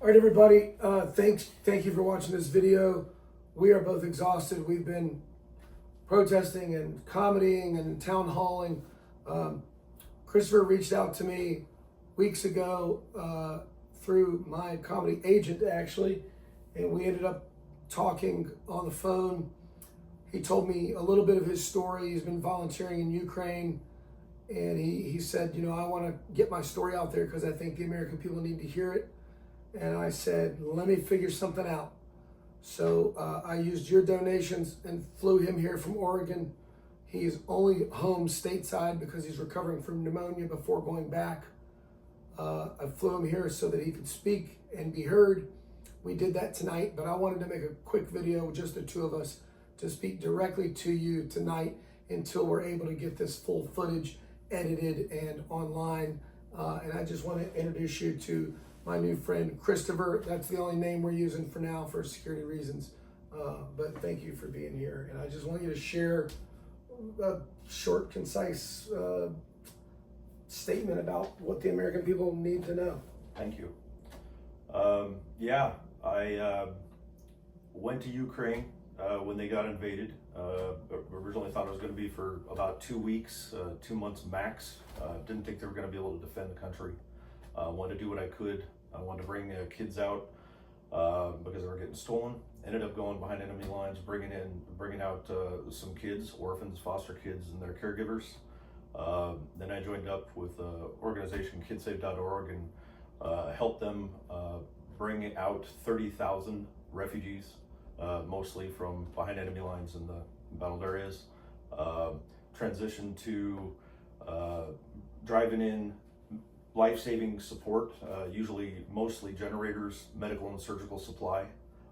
All right, everybody, thank you for watching this video. We are both exhausted. We've been protesting and comedying and town halling. Christopher reached out to me weeks ago through my comedy agent, actually, and we ended up talking on the phone. He told me a little bit of his story. He's been volunteering in Ukraine, and he said, I want to get my story out there because I think the American people need to hear it. And I said, let me figure something out. So I used your donations and flew him here from Oregon. He's only home stateside because he's recovering from pneumonia before going back. I flew him here so that he could speak and be heard. We did that tonight, but I wanted to make a quick video, just the two of us, to speak directly to you tonight until we're able to get this full footage edited and online. And I just want to introduce you to my new friend, Christopher. That's the only name we're using for now for security reasons. But thank you for being here. And I just want you to share a short, concise statement about what the American people need to know. Thank you. I went to Ukraine when they got invaded. Originally thought it was going to be for about 2 weeks, 2 months max. Didn't think they were going to be able to defend the country. Wanted to do what I could. I wanted to bring kids out because they were getting stolen. Ended up going behind enemy lines, bringing out some kids, orphans, foster kids, and their caregivers. Then I joined up with the organization kidsave.org and helped them bring out 30,000 refugees, mostly from behind enemy lines in the battled areas. Transition to driving in life-saving support, mostly generators, medical and surgical supply,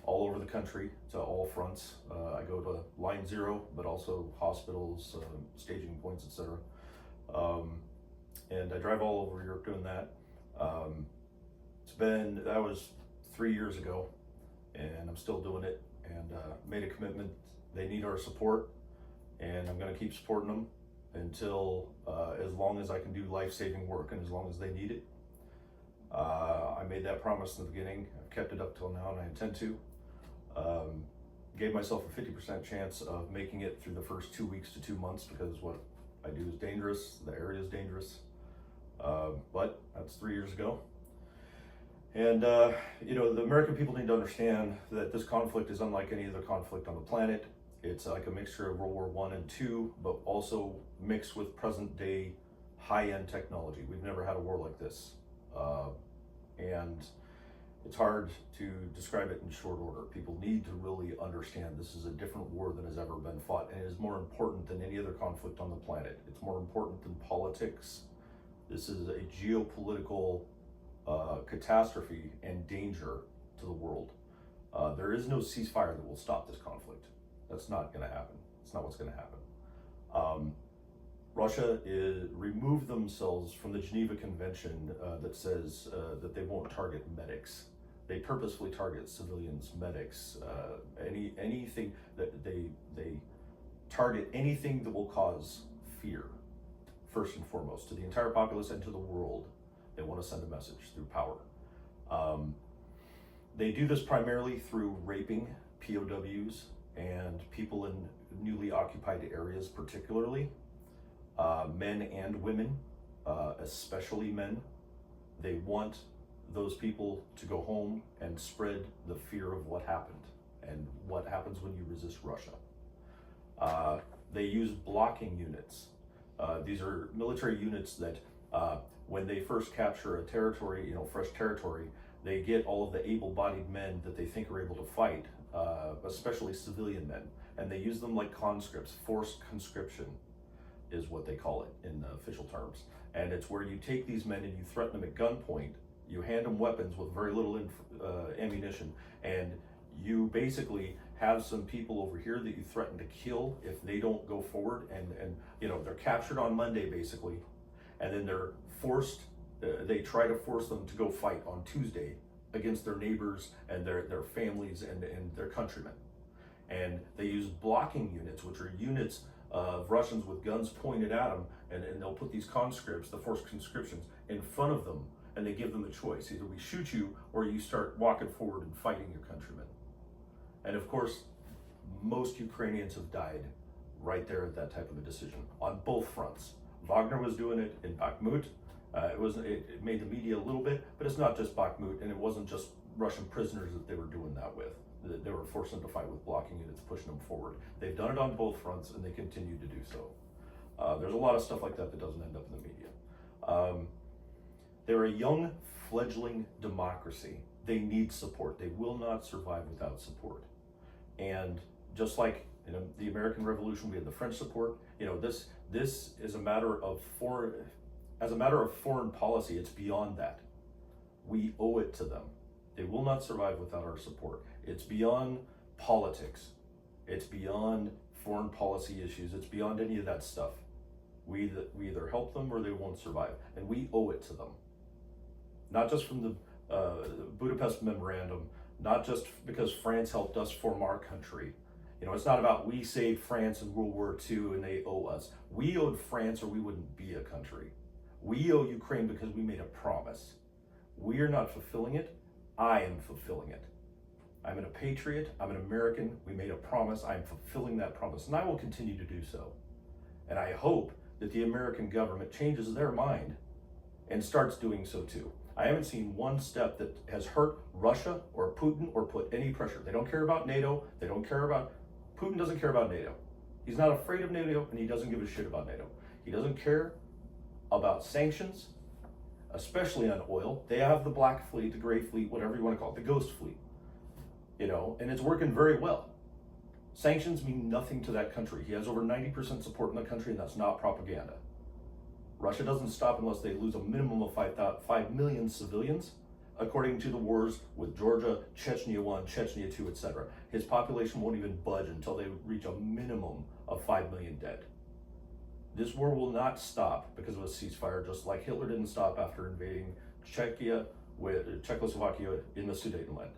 all over the country to all fronts. I go to line zero, but also hospitals, staging points, etc. And I drive all over Europe doing that. That was 3 years ago, and I'm still doing it, and made a commitment. They need our support, and I'm going to keep supporting them until as long as I can do life-saving work and as long as they need it. I made that promise in the beginning. I've kept it up till now, and I intend to. Gave myself a 50% chance of making it through the first 2 weeks to 2 months because what I do is dangerous, the area is dangerous. But that's 3 years ago. And the American people need to understand that this conflict is unlike any other conflict on the planet. It's like a mixture of World War I and II, but also mixed with present day high-end technology. We've never had a war like this. And it's hard to describe it in short order. People need to really understand this is a different war than has ever been fought, and it is more important than any other conflict on the planet. It's more important than politics. This is a geopolitical catastrophe and danger to the world. There is no ceasefire that will stop this conflict. That's not going to happen. It's not what's going to happen. Russia removed themselves from the Geneva Convention that says that they won't target medics. They purposefully target civilians, medics, anything that they target anything that will cause fear, first and foremost, to the entire populace and to the world. They want to send a message through power. They do this primarily through raping POWs and people in newly occupied areas, particularly men and women, especially men. They want those people to go home and spread the fear of what happened and what happens when you resist Russia. They use blocking units. These are military units that when they first capture a territory, fresh territory, they get all of the able-bodied men that they think are able to fight, especially civilian men, and they use them like conscripts. Forced conscription is what they call it in official terms. And it's where you take these men and you threaten them at gunpoint, you hand them weapons with very little ammunition, and you basically have some people over here that you threaten to kill if they don't go forward, and they're captured on Monday basically, and then they're forced, they try to force them to go fight on Tuesday against their neighbors and their families and their countrymen. And they use blocking units, which are units of Russians with guns pointed at them, and they'll put these conscripts, the forced conscriptions, in front of them, and they give them a choice. Either we shoot you or you start walking forward and fighting your countrymen. And of course, most Ukrainians have died right there at that type of a decision on both fronts. Wagner was doing it in Bakhmut. It made the media a little bit, but it's not just Bakhmut, and it wasn't just Russian prisoners that they were doing that with. They were forcing them to fight with blocking units, pushing them forward. They've done it on both fronts, and they continue to do so. There's a lot of stuff like that that doesn't end up in the media. They're a young, fledgling democracy. They need support. They will not survive without support. And just like the American Revolution, we had the French support. This is a matter of foreign policy. It's beyond that. We owe it to them. They will not survive without our support. It's beyond politics. It's beyond foreign policy issues. It's beyond any of that stuff. We either help them or they won't survive, and we owe it to them. Not just from the Budapest Memorandum, not just because France helped us form our country. It's not about we saved France in World War II and they owe us. We owed France or we wouldn't be a country. We owe Ukraine because we made a promise. We are not fulfilling it. I am fulfilling it. I'm a patriot. I'm an American. We made a promise. I am fulfilling that promise, and I will continue to do so. And I hope that the American government changes their mind and starts doing so too. I haven't seen one step that has hurt Russia or Putin or put any pressure. They don't care about NATO. Putin doesn't care about NATO. He's not afraid of NATO, and he doesn't give a shit about NATO. He doesn't care about sanctions, especially on oil. They have the Black Fleet, the Gray Fleet, whatever you want to call it, the Ghost Fleet, and it's working very well. Sanctions mean nothing to that country. He has over 90% support in the country, and that's not propaganda. Russia doesn't stop unless they lose a minimum of 5 million civilians, according to the wars with Georgia, Chechnya 1, Chechnya 2, etc. His population won't even budge until they reach a minimum of 5 million dead. This war will not stop because of a ceasefire, just like Hitler didn't stop after invading Czechoslovakia in the Sudetenland.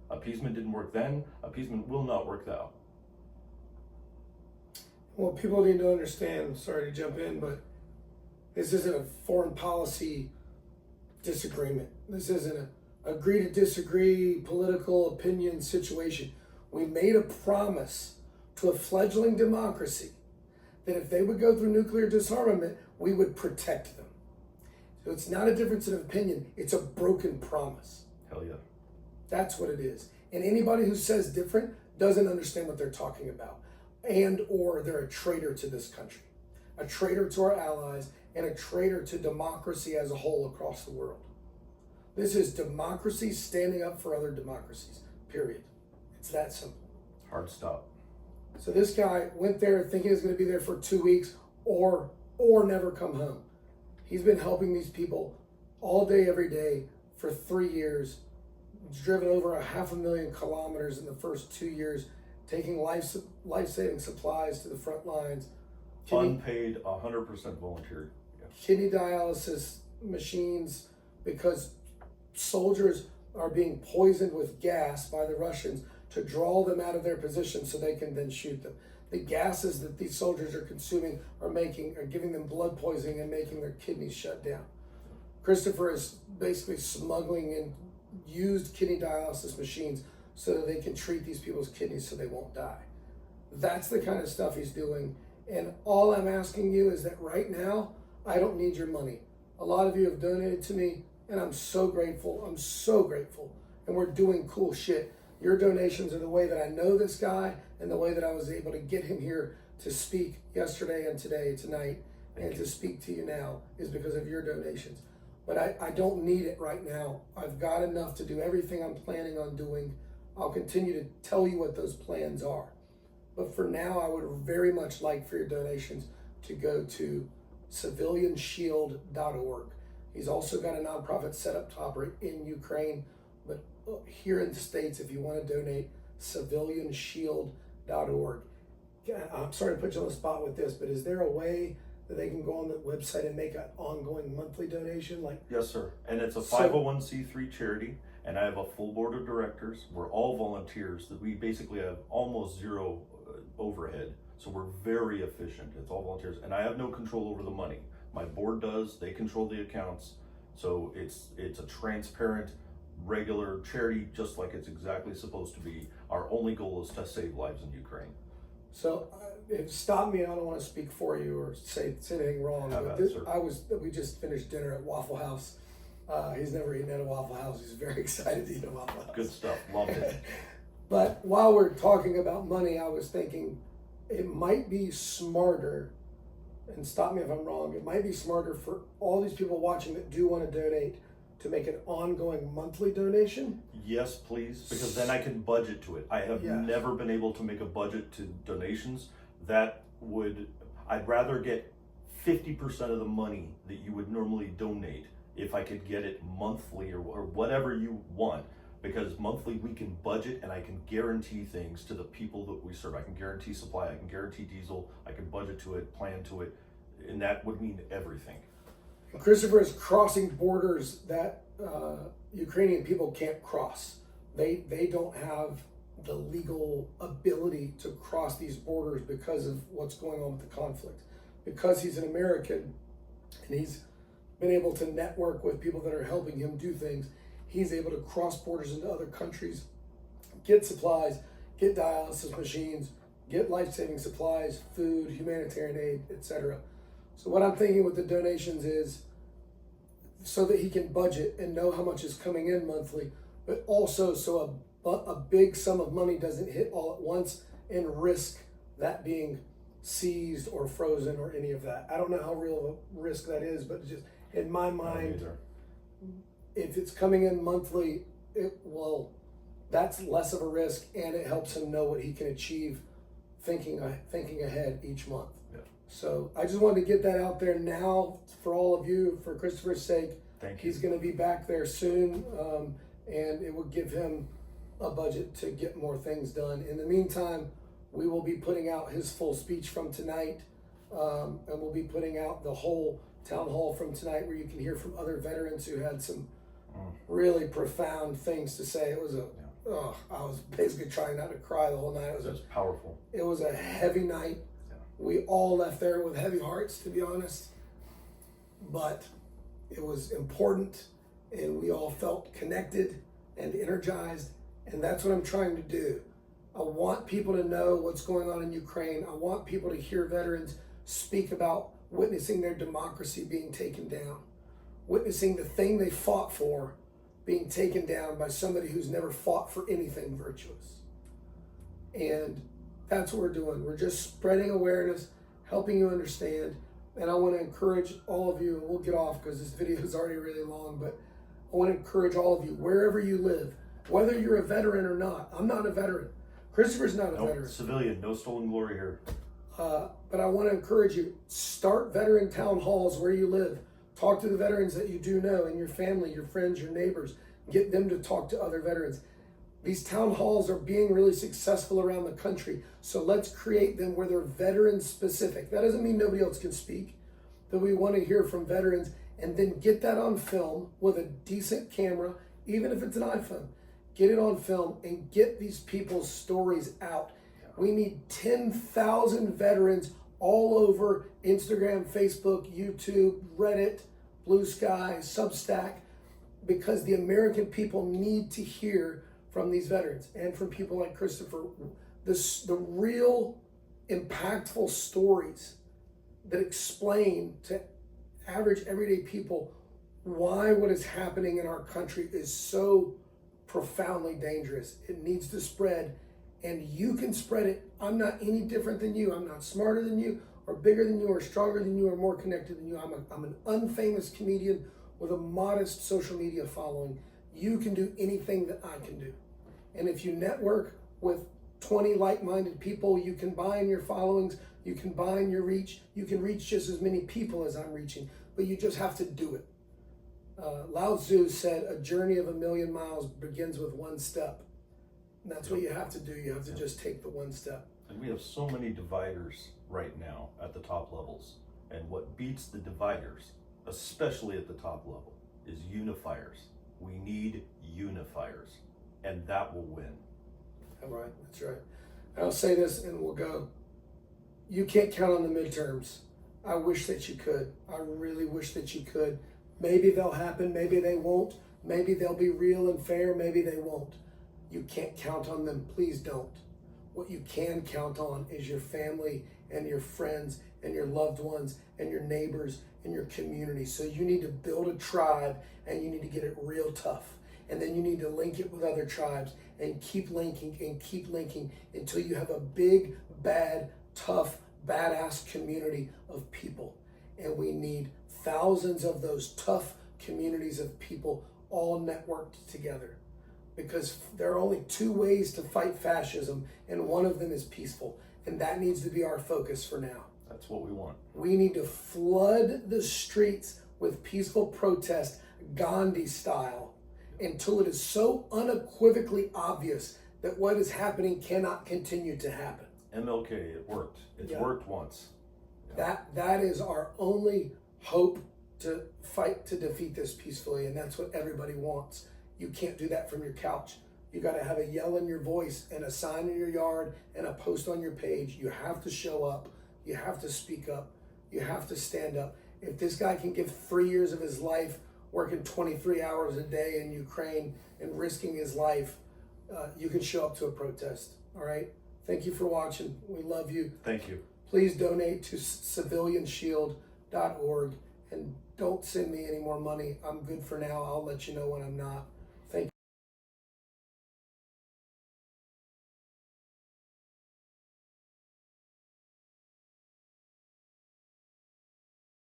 Appeasement didn't work then. Appeasement will not work now. Well, people need to understand, sorry to jump in, but this isn't a foreign policy disagreement. This isn't an agree to disagree political opinion situation. We made a promise to a fledgling democracy that if they would go through nuclear disarmament, we would protect them. So it's not a difference in opinion, it's a broken promise. Hell yeah. That's what it is. And anybody who says different doesn't understand what they're talking about, and or they're a traitor to this country, a traitor to our allies, and a traitor to democracy as a whole across the world. This is democracy standing up for other democracies, period. It's that simple. Hard stop. So this guy went there thinking he was going to be there for 2 weeks or never come home. He's been helping these people all day, every day for 3 years. He's driven over 500,000 kilometers in the first 2 years, taking life-saving supplies to the front lines. Unpaid, 100% volunteer. Yeah. Kidney dialysis machines, because soldiers are being poisoned with gas by the Russians to draw them out of their position so they can then shoot them. The gases that these soldiers are consuming are giving them blood poisoning and making their kidneys shut down. Christopher is basically smuggling in used kidney dialysis machines so that they can treat these people's kidneys so they won't die. That's the kind of stuff he's doing. And all I'm asking you is that right now, I don't need your money. A lot of you have donated to me, and I'm so grateful. I'm so grateful. And we're doing cool shit. Your donations are the way that I know this guy and the way that I was able to get him here to speak yesterday and today, tonight, and to speak to you now is because of your donations. But I don't need it right now. I've got enough to do everything I'm planning on doing. I'll continue to tell you what those plans are. But for now, I would very much like for your donations to go to civilianshield.org. He's also got a nonprofit set up to operate in Ukraine, but here in the States, if you want to donate, civilianshield.org. I'm sorry to put you on the spot with this, but is there a way that they can go on the website and make an ongoing monthly donation? Yes, sir. And it's a 501c3 charity, and I have a full board of directors. We're all volunteers. That we basically have almost zero overhead, so we're very efficient. It's all volunteers, and I have no control over the money. My board does. They control the accounts. So it's a transparent, regular charity, just like it's exactly supposed to be. Our only goal is to save lives in Ukraine. So, stop me. I don't want to speak for you or say anything wrong. How But about it, sir? we just finished dinner at Waffle House. He's never eaten at a Waffle House. He's very excited to eat at Waffle House. Good stuff. Loved it. But while we're talking about money, I was thinking it might be smarter, and stop me if I'm wrong, it might be smarter for all these people watching that do want to donate to make an ongoing monthly donation. Yes, please, because then I can budget to it. I have Yeah. never been able to make a budget to donations. I'd rather get 50% of the money that you would normally donate if I could get it monthly or whatever you want, because monthly we can budget and I can guarantee things to the people that we serve. I can guarantee supply, I can guarantee diesel, I can budget to it, plan to it, and that would mean everything. Christopher is crossing borders that Ukrainian people can't cross. They don't have the legal ability to cross these borders because of what's going on with the conflict. Because he's an American and he's been able to network with people that are helping him do things, he's able to cross borders into other countries, get supplies, get dialysis machines, get life-saving supplies, food, humanitarian aid, etc. So what I'm thinking with the donations is so that he can budget and know how much is coming in monthly, but also so a big sum of money doesn't hit all at once and risk that being seized or frozen or any of that. I don't know how real of a risk that is, but just in my mind, if it's coming in monthly, that's less of a risk, and it helps him know what he can achieve thinking ahead each month. Yeah. So I just wanted to get that out there now for all of you, for Christopher's sake. Thank you. He's going to be back there soon, and it will give him a budget to get more things done. In the meantime, we will be putting out his full speech from tonight, and we'll be putting out the whole town hall from tonight, where you can hear from other veterans who had some really profound things to say. It was I was basically trying not to cry the whole night. It was powerful. It was a heavy night. Yeah. We all left there with heavy hearts, to be honest, but it was important, and we all felt connected and energized, and that's what I'm trying to do. I want people to know what's going on in Ukraine. I want people to hear veterans speak about witnessing their democracy being taken down, witnessing the thing they fought for being taken down by somebody who's never fought for anything virtuous. And that's what we're doing. We're just spreading awareness, helping you understand. And I want to encourage all of you, and we'll get off because this video is already really long, but I want to encourage all of you, wherever you live, whether you're a veteran or not. I'm not a veteran. Christopher's not a veteran. Civilian, no stolen glory here. But I want to encourage you, start veteran town halls where you live. Talk to the veterans that you do know in your family, your friends, your neighbors. Get them to talk to other veterans. These town halls are being really successful around the country, so let's create them where they're veteran specific. That doesn't mean nobody else can speak, but we want to hear from veterans, and then get that on film with a decent camera, even if it's an iPhone. Get it on film and get these people's stories out. We need 10,000 veterans all over Instagram, Facebook, YouTube, Reddit, Blue Sky, Substack, because the American people need to hear from these veterans and from people like Christopher, the real impactful stories that explain to average everyday people why what is happening in our country is so profoundly dangerous. It needs to spread, and you can spread it. I'm not any different than you. I'm not smarter than you, or bigger than you, or stronger than you, or more connected than you. I'm an unfamous comedian with a modest social media following. You can do anything that I can do. And if you network with 20 like-minded people, you combine your followings, you combine your reach, you can reach just as many people as I'm reaching, but you just have to do it. Lao Tzu said, a journey of 1,000,000 miles begins with one step. And that's what you have to do. You have to just take the one step. And we have so many dividers right now at the top levels. And what beats the dividers, especially at the top level, is unifiers. We need unifiers, and that will win. All right, that's right. I'll say this and we'll go. You can't count on the midterms. I wish that you could. I really wish that you could. Maybe they'll happen, maybe they won't. Maybe they'll be real and fair, maybe they won't. You can't count on them, please don't. What you can count on is your family and your friends and your loved ones and your neighbors and your community. So you need to build a tribe and you need to get it real tough. And then you need to link it with other tribes and keep linking until you have a big, bad, tough, badass community of people. And we need thousands of those tough communities of people all networked together. Because there are only two ways to fight fascism, and one of them is peaceful. And that needs to be our focus for now. That's what we want. We need to flood the streets with peaceful protest, Gandhi style, until it is so unequivocally obvious that what is happening cannot continue to happen. MLK, it worked. It's worked once. Yeah. That is our only hope to fight to defeat this peacefully, and that's what everybody wants. You can't do that from your couch. You got to have a yell in your voice and a sign in your yard and a post on your page. You have to show up. You have to speak up. You have to stand up. If this guy can give 3 years of his life working 23 hours a day in Ukraine and risking his life, you can show up to a protest. All right? Thank you for watching. We love you. Thank you. Please donate to civilianshield.org and don't send me any more money. I'm good for now. I'll let you know when I'm not.